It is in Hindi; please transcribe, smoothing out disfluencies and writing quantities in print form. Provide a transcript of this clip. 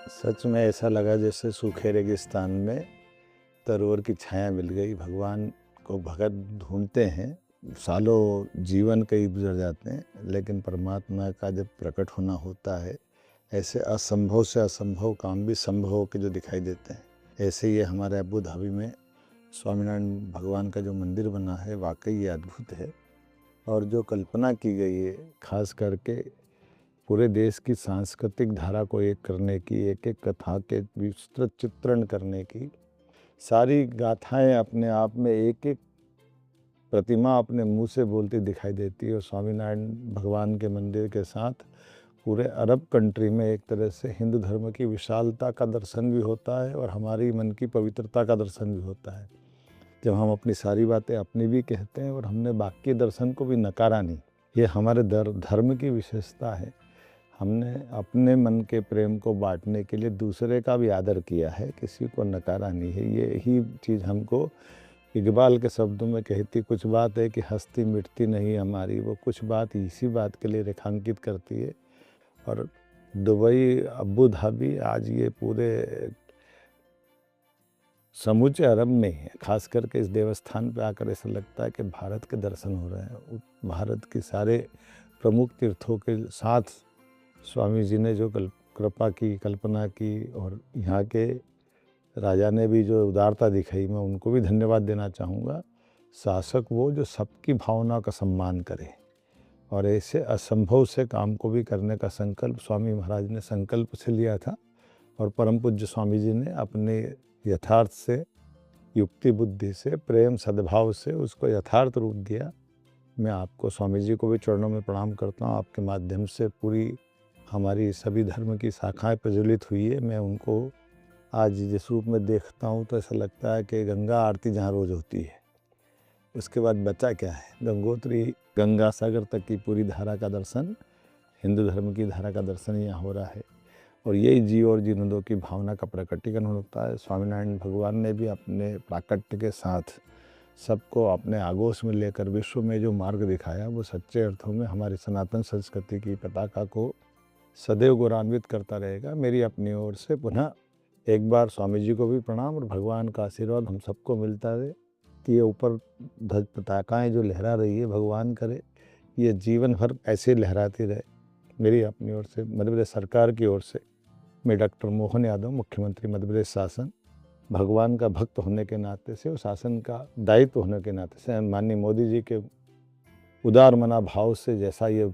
सच में ऐसा लगा जैसे सूखे रेगिस्तान में तरोवर की छाया मिल गई। भगवान को भगत ढूंढते हैं, सालों जीवन कई गुजर जाते हैं, लेकिन परमात्मा का जब प्रकट होना होता है, ऐसे असंभव से असंभव काम भी संभव होकर जो दिखाई देते हैं। ऐसे ही हमारे अबू धाबी में स्वामीनारायण भगवान का जो मंदिर बना है, वाकई ये अद्भुत है। और जो कल्पना की गई है, खास करके पूरे देश की सांस्कृतिक धारा को एक करने की, एक एक कथा के विस्तृत चित्रण करने की, सारी गाथाएं अपने आप में एक एक प्रतिमा अपने मुंह से बोलती दिखाई देती है। और स्वामीनारायण भगवान के मंदिर के साथ पूरे अरब कंट्री में एक तरह से हिंदू धर्म की विशालता का दर्शन भी होता है और हमारी मन की पवित्रता का दर्शन भी होता है। जब हम अपनी सारी बातें अपनी भी कहते हैं और हमने बाकी दर्शन को भी नकारा नहीं, ये हमारे धर्म की विशेषता है। हमने अपने मन के प्रेम को बांटने के लिए दूसरे का भी आदर किया है, किसी को नकारा नहीं है। यही चीज़ हमको इकबाल के शब्दों में कहती कुछ बात है कि हस्ती मिटती नहीं हमारी, वो कुछ बात इसी बात के लिए रेखांकित करती है। और दुबई, अबू धाबी, आज ये पूरे समूचे अरब में है। खास करके इस देवस्थान पे आकर ऐसा लगता है कि भारत के दर्शन हो रहे हैं। भारत के सारे प्रमुख तीर्थों के साथ स्वामी जी ने जो कृपा की, कल्पना की, और यहाँ के राजा ने भी जो उदारता दिखाई, मैं उनको भी धन्यवाद देना चाहूँगा। शासक वो जो सबकी भावना का सम्मान करे और ऐसे असंभव से काम को भी करने का संकल्प स्वामी महाराज ने संकल्प से लिया था। और परम पूज्य स्वामी जी ने अपने यथार्थ से, युक्ति बुद्धि से, प्रेम सद्भाव से उसको यथार्थ रूप दिया। मैं आपको, स्वामी जी को भी चरणों में प्रणाम करता हूँ। आपके माध्यम से पूरी हमारी सभी धर्म की शाखाएं प्रज्वलित हुई है। मैं उनको आज जिस रूप में देखता हूँ तो ऐसा लगता है कि गंगा आरती जहाँ रोज़ होती है, उसके बाद बचा क्या है। गंगोत्री, गंगा सागर तक की पूरी धारा का दर्शन, हिंदू धर्म की धारा का दर्शन यहाँ हो रहा है। और यही जीव और जीवनों की भावना का प्रकटीकरण होता है। स्वामीनारायण भगवान ने भी अपने प्राकट्य के साथ सबको अपने आगोश में लेकर विश्व में जो मार्ग दिखाया, वो सच्चे अर्थों में हमारी सनातन संस्कृति की पताका को सदैव गौरवान्वित करता रहेगा। मेरी अपनी ओर से पुनः एक बार स्वामी जी को भी प्रणाम और भगवान का आशीर्वाद हम सबको मिलता रहे कि ये ऊपर ध्वज पताकाएँ जो लहरा रही है, भगवान करे ये जीवन भर ऐसे लहराती रहे। मेरी अपनी ओर से, मध्य प्रदेश सरकार की ओर से, मैं डॉक्टर मोहन यादव, मुख्यमंत्री मध्य प्रदेश शासन, भगवान का भक्त होने के नाते से और शासन का दायित्व होने के नाते से, माननीय मोदी जी के उदार मना भाव से जैसा ये